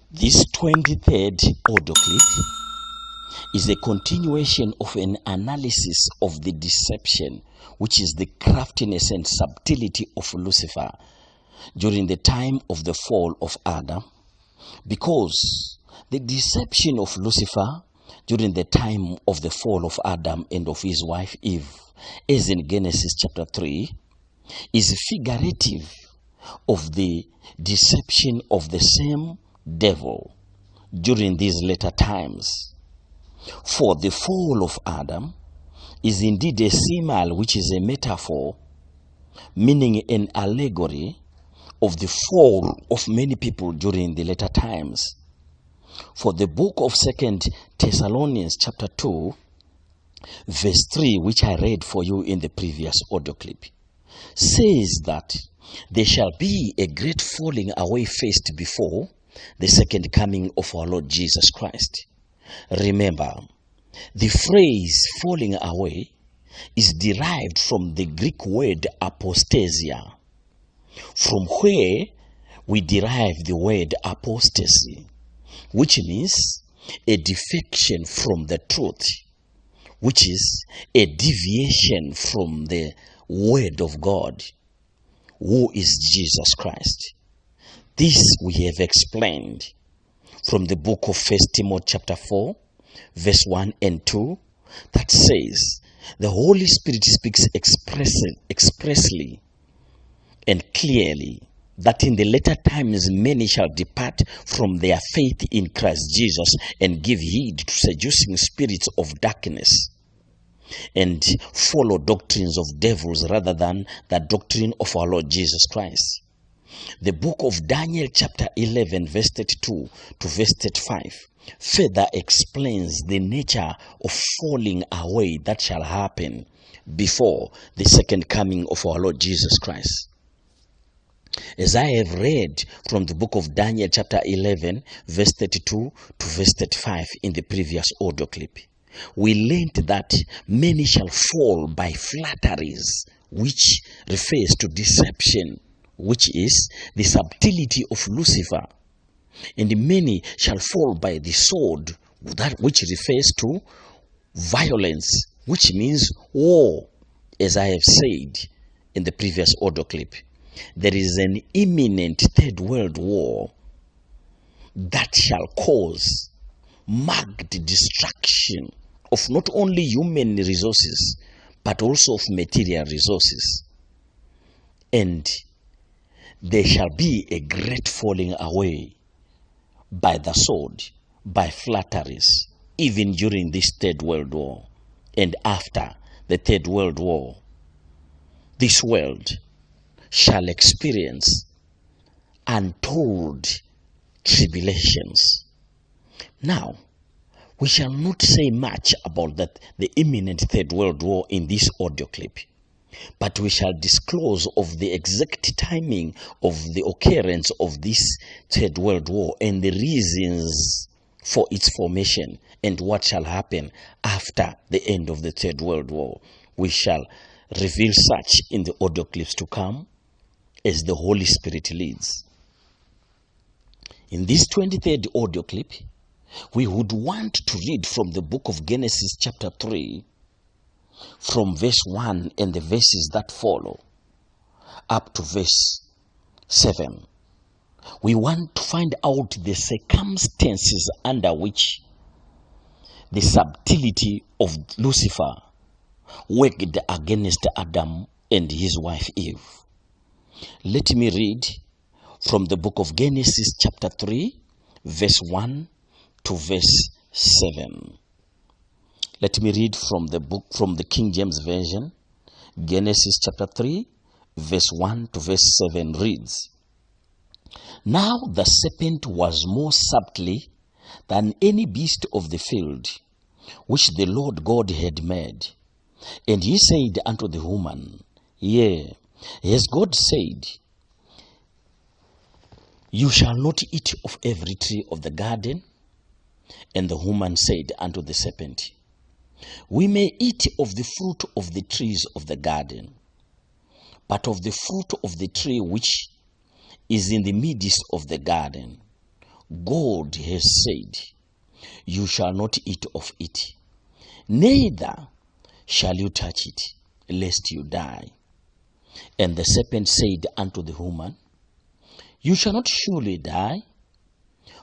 This 23rd audio clip is a continuation of an analysis of the deception, which is the craftiness and subtlety of Lucifer during the time of the fall of Adam, because the deception of Lucifer during the time of the fall of Adam and of his wife Eve, as in Genesis chapter 3, is figurative of the deception of the same devil during these later times. For the fall of Adam is indeed a simile, which is a metaphor, meaning an allegory of the fall of many people during the later times. For the book of 2 Thessalonians chapter 2, verse 3, which I read for you in the previous audio clip, says that there shall be a great falling away first before the second coming of our Lord Jesus Christ. Remember, the phrase falling away is derived from the Greek word apostasia, from where we derive the word apostasy, which means a defection from the truth, which is a deviation from the word of God, who is Jesus Christ. This we have explained from the book of 1 Timothy chapter 4, verse 1 and 2, that says, the Holy Spirit speaks expressly and clearly that in the later times many shall depart from their faith in Christ Jesus and give heed to seducing spirits of darkness, and follow doctrines of devils rather than the doctrine of our Lord Jesus Christ. The book of Daniel chapter 11 verse 32 to verse 35 further explains the nature of falling away that shall happen before the second coming of our Lord Jesus Christ. As I have read from the book of Daniel chapter 11 verse 32 to verse 35 in the previous audio clip, we learned that many shall fall by flatteries, which refers to deception, which is the subtlety of Lucifer. And many shall fall by the sword, that which refers to violence, which means war. As I have said in the previous audio clip, there is an imminent third world war that shall cause marked destruction of not only human resources, but also of material resources. And there shall be a great falling away by the sword, by flatteries, even during this third world war and after the third world war. This world shall experience untold tribulations. Now, we shall not say much about the imminent third world war in this audio clip, but we shall disclose of the exact timing of the occurrence of this third world war and the reasons for its formation and what shall happen after the end of the third world war. We shall reveal such in the audio clips to come as the Holy Spirit leads. In this 23rd audio clip, we would want to read from the book of Genesis chapter 3, from verse 1 and the verses that follow up to verse 7. We want to find out the circumstances under which the subtlety of Lucifer worked against Adam and his wife Eve. Let me read from the book of Genesis chapter 3, verse 1 to verse 7. Let me read from the King James Version. Genesis chapter 3, verse 1 to verse 7 reads, Now the serpent was more subtly than any beast of the field, which the Lord God had made. And he said unto the woman, Yea, as God said, You shall not eat of every tree of the garden. And the woman said unto the serpent, We may eat of the fruit of the trees of the garden, but of the fruit of the tree which is in the midst of the garden, God has said, you shall not eat of it, neither shall you touch it, lest you die. And the serpent said unto the woman, you shall not surely die,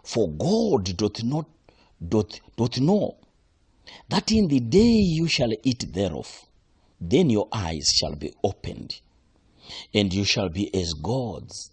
for God doth know that in the day you shall eat thereof, then your eyes shall be opened, and you shall be as gods,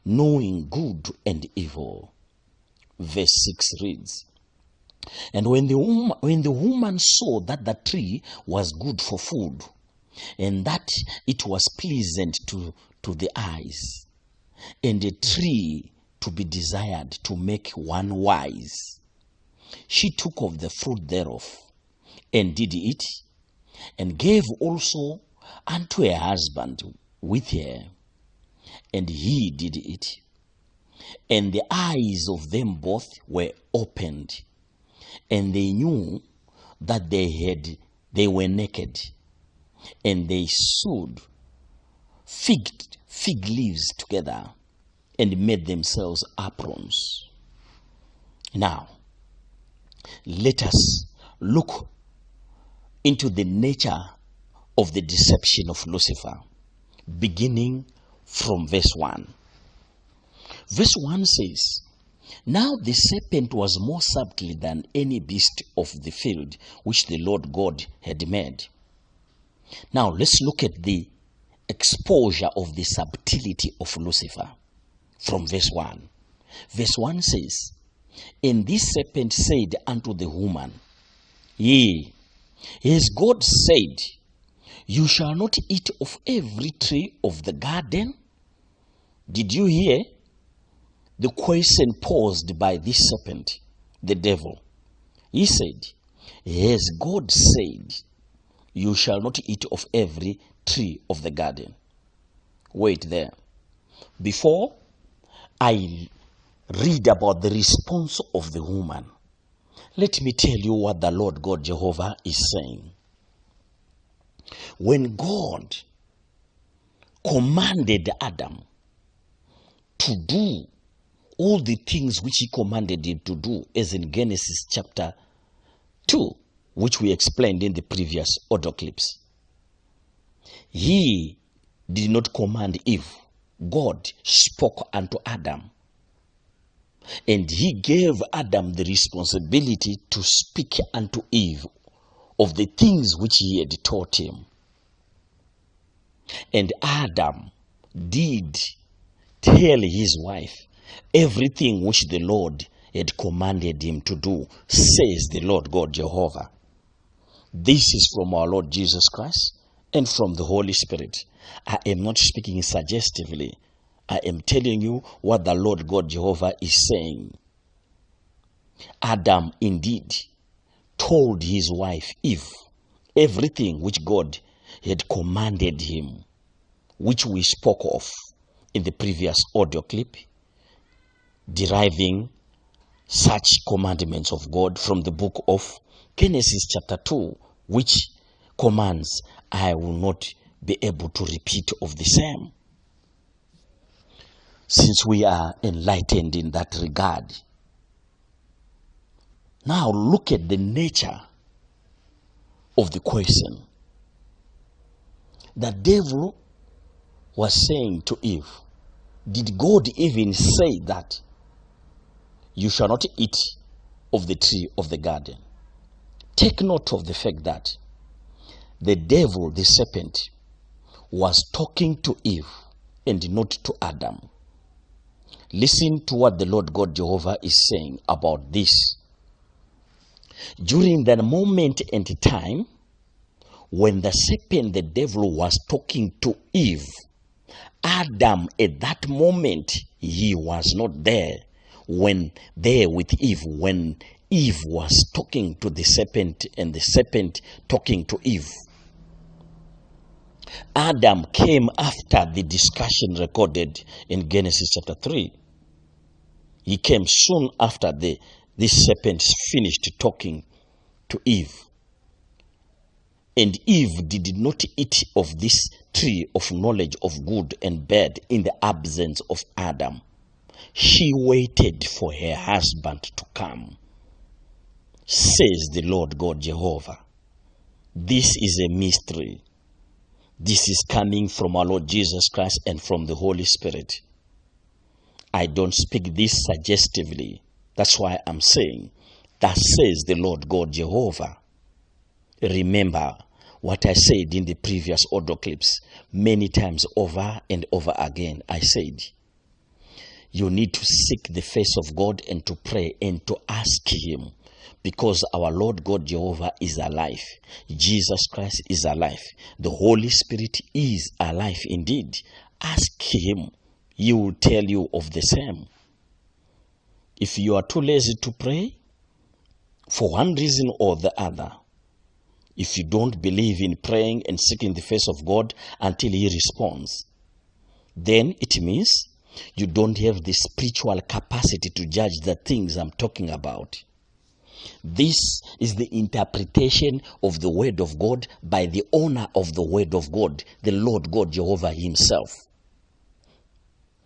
knowing good and evil. Verse 6 reads, and when the woman saw that the tree was good for food, and that it was pleasant to the eyes, and a tree to be desired to make one wise, she took of the fruit thereof, and did eat, and gave also unto her husband with her, and he did eat. And the eyes of them both were opened, and they knew that they were naked, and they sewed fig leaves together, and made themselves aprons. Now, let us look into the nature of the deception of Lucifer, beginning from verse 1. Verse 1 says, now the serpent was more subtle than any beast of the field which the Lord God had made. Now let's look at the exposure of the subtlety of Lucifer from verse 1. Verse 1 says, and this serpent said unto the woman, yea, has God said, you shall not eat of every tree of the garden? Did you hear the question posed by this serpent, the devil? He said, has God said, you shall not eat of every tree of the garden? Wait there. Before I read about the response of the woman, let me tell you what the Lord God Jehovah is saying. When God commanded Adam to do all the things which he commanded him to do, as in Genesis chapter 2, which we explained in the previous audio clips, he did not command Eve. God spoke unto Adam, and he gave Adam the responsibility to speak unto Eve of the things which he had taught him. And Adam did tell his wife everything which the Lord had commanded him to do, says the Lord God Jehovah. This is from our Lord Jesus Christ and from the Holy Spirit. I am not speaking suggestively. I am telling you what the Lord God Jehovah is saying. Adam indeed told his wife Eve everything which God had commanded him, which we spoke of in the previous audio clip, deriving such commandments of God from the book of Genesis chapter 2, which commands I will not be able to repeat of the same, since we are enlightened in that regard. Now look at the nature of the question. The devil was saying to Eve, did God even say that you shall not eat of the tree of the garden? Take note of the fact that the devil, the serpent, was talking to Eve and not to Adam. Listen to what the Lord God Jehovah is saying about this. During that moment and time when the serpent, the devil, was talking to Eve, Adam at that moment, he was not there with Eve when Eve was talking to the serpent and the serpent talking to Eve. Adam came after the discussion recorded in Genesis chapter 3. He came soon after this serpent finished talking to Eve. And Eve did not eat of this tree of knowledge of good and bad in the absence of Adam. She waited for her husband to come, says the Lord God Jehovah. This is a mystery. This is coming from our Lord Jesus Christ and from the Holy Spirit. I don't speak this suggestively. That's why I'm saying, that says the Lord God Jehovah. Remember what I said in the previous audio clips many times over and over again. I said, you need to seek the face of God and to pray and to ask Him, because our Lord God Jehovah is alive. Jesus Christ is alive. The Holy Spirit is alive indeed. Ask Him. He will tell you of the same. If you are too lazy to pray, for one reason or the other, if you don't believe in praying and seeking the face of God until He responds, then it means you don't have the spiritual capacity to judge the things I'm talking about. This is the interpretation of the Word of God by the owner of the Word of God, the Lord God Jehovah Himself.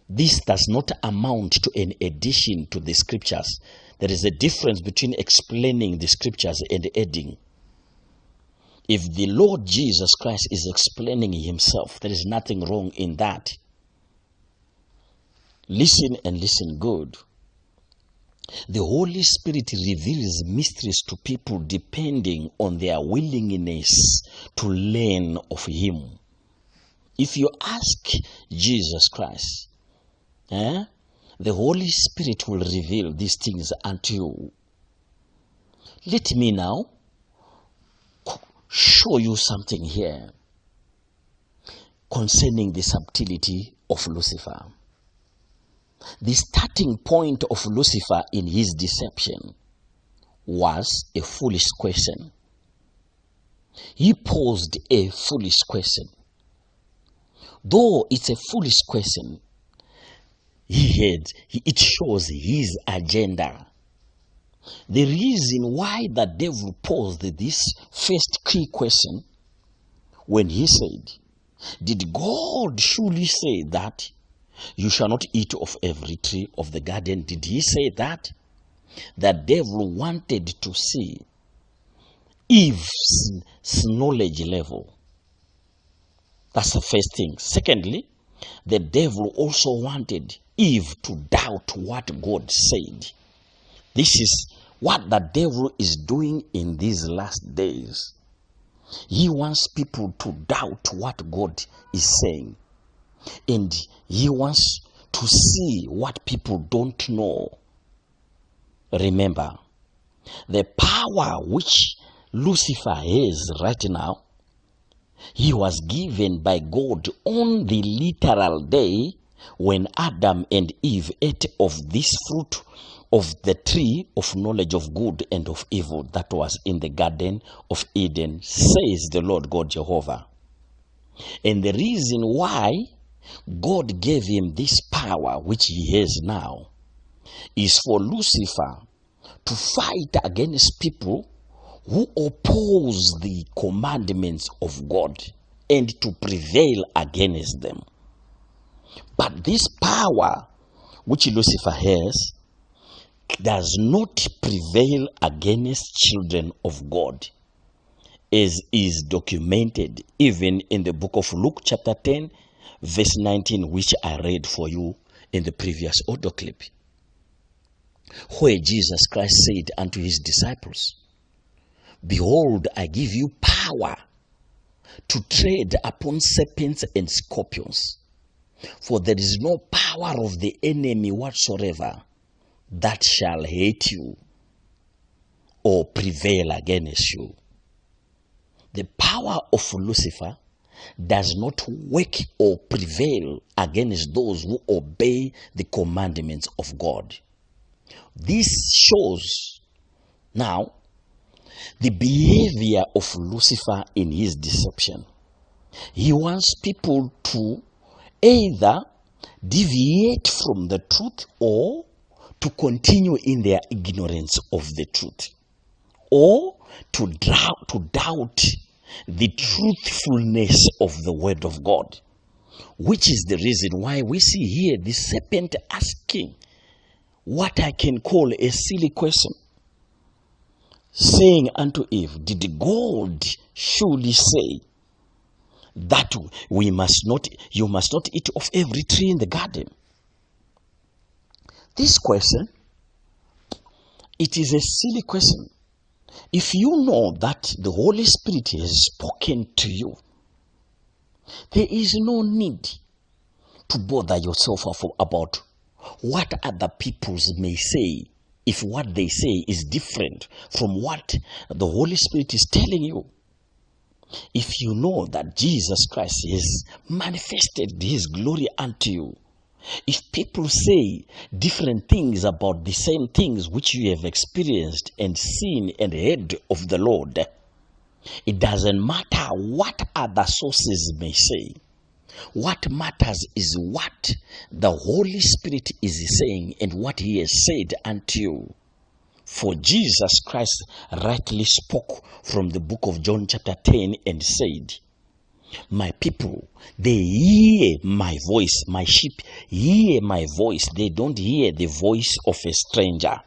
This does not amount to an addition to the scriptures. There is a difference between explaining the scriptures and adding. If the Lord Jesus Christ is explaining Himself, there is nothing wrong in that. Listen and listen good. The Holy Spirit reveals mysteries to people depending on their willingness to learn of Him. If you ask Jesus Christ, the Holy Spirit will reveal these things unto you. Let me now show you something here concerning the subtlety of Lucifer. The starting point of Lucifer in his deception was a foolish question. He posed a foolish question. Though it's a foolish question, it shows his agenda. The reason why the devil posed this first key question, when he said, did God surely say that you shall not eat of every tree of the garden? Did he say that? The devil wanted to see Eve's knowledge level. That's the first thing. Secondly, the devil also wanted Eve to doubt what God said. This is what the devil is doing in these last days. He wants people to doubt what God is saying. And he wants to see what people don't know. Remember, the power which Lucifer has right now, he was given by God on the literal day when Adam and Eve ate of this fruit of the tree of knowledge of good and of evil that was in the Garden of Eden, says the Lord God Jehovah. And the reason why God gave him this power which he has now is for Lucifer to fight against people who oppose the commandments of God and to prevail against them. But this power which Lucifer has does not prevail against children of God, as is documented even in the book of Luke chapter 10 verse 19, which I read for you in the previous audio clip, where Jesus Christ said unto his disciples, behold, I give you power to tread upon serpents and scorpions, for there is no power of the enemy whatsoever that shall hate you or prevail against you. The power of Lucifer does not work or prevail against those who obey the commandments of God. This shows now the behavior of Lucifer in his deception. He wants people to either deviate from the truth or to continue in their ignorance of the truth, or to doubt the truthfulness of the word of God. which is the reason why we see here the serpent asking what I can call a silly question, saying unto Eve, did God surely say that you must not eat of every tree in the garden? This question, it is a silly question. If you know that the Holy Spirit has spoken to you, there is no need to bother yourself about what other peoples may say, if what they say is different from what the Holy Spirit is telling you. If you know that Jesus Christ has manifested his glory unto you, if people say different things about the same things which you have experienced and seen and heard of the Lord, it doesn't matter what other sources may say. What matters is what the Holy Spirit is saying and what he has said unto you. For Jesus Christ rightly spoke from the book of John chapter 10 and said, my people, they hear my voice. My sheep hear my voice. They don't hear the voice of a stranger.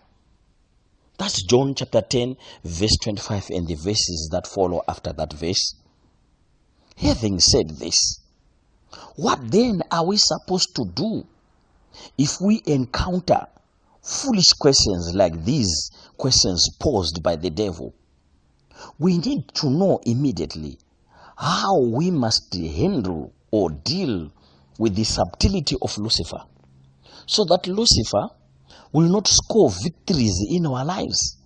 That's John chapter 10, verse 25, and the verses that follow after that verse. Having said this, what then are we supposed to do if we encounter foolish questions like these questions posed by the devil? We need to know immediately how we must handle or deal with the subtlety of Lucifer, so that Lucifer will not score victories in our lives.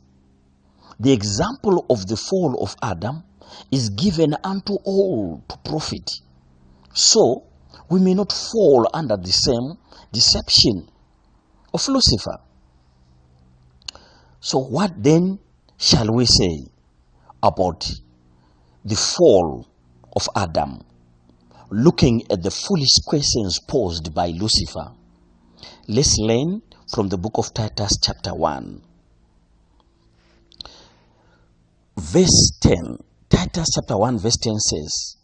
The example of the fall of Adam is given unto all to profit, so we may not fall under the same deception of Lucifer. So what then shall we say about the fall of Adam, looking at the foolish questions posed by Lucifer? Let's learn from the book of Titus chapter 1, verse 10. Titus chapter 1 verse 10 says,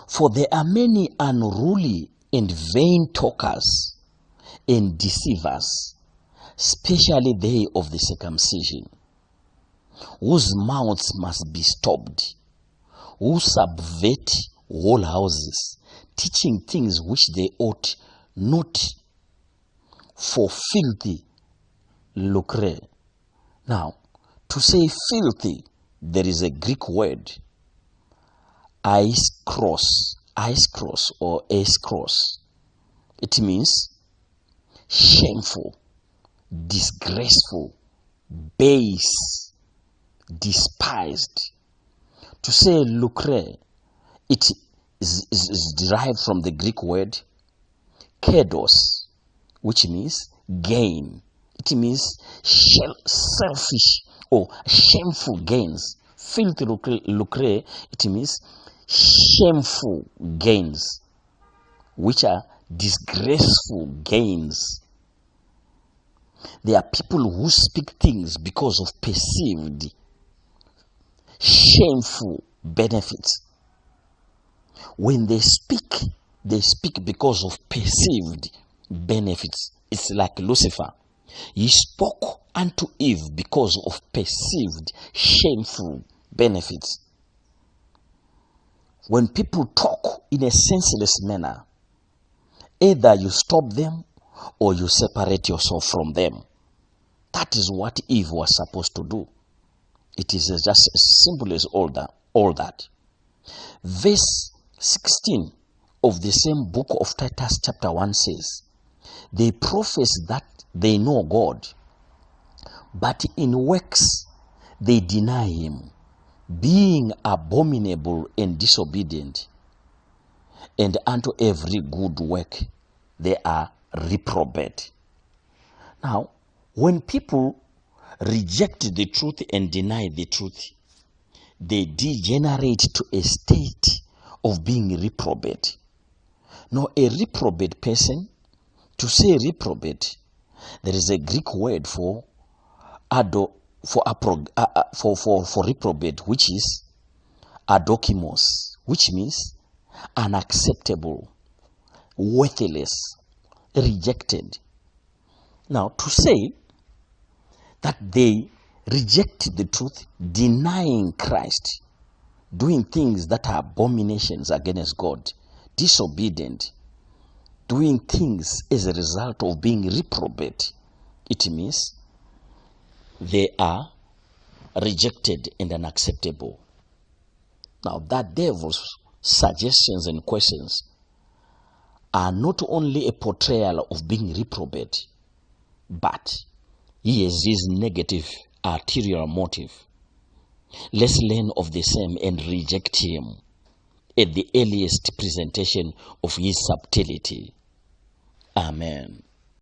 for there are many unruly and vain talkers and deceivers, especially they of the circumcision, whose mouths must be stopped, who subvert whole houses, teaching things which they ought not, for filthy lucre. Now, to say filthy, there is a Greek word, iskros or iskros. It means shameful, disgraceful, base, despised. To say lucre, it is derived from the Greek word kedos, which means gain. It means selfish or shameful gains. Filthy lucre, it means shameful gains, which are disgraceful gains. There are people who speak things because of perceived shameful benefits. When they speak because of perceived benefits. It's like Lucifer. He spoke unto Eve because of perceived shameful benefits. When people talk in a senseless manner, either you stop them or you separate yourself from them. That is what Eve was supposed to do. It is just as simple as all that. Verse 16 of the same book of Titus chapter 1 says, they profess that they know God, but in works they deny him, being abominable and disobedient, and unto every good work they are reprobate. Now, when people reject the truth and deny the truth, they degenerate to a state of being reprobate. Now, a reprobate person, to say reprobate, there is a Greek word for reprobate, which is adokimos, which means unacceptable, worthless, rejected. Now, to say that they reject the truth, denying Christ, doing things that are abominations against God, disobedient, doing things as a result of being reprobate, it means they are rejected and unacceptable. Now, that devil's suggestions and questions are not only a portrayal of being reprobate, but he has his negative ulterior motive. Let's learn of the same and reject him at the earliest presentation of his subtlety. Amen.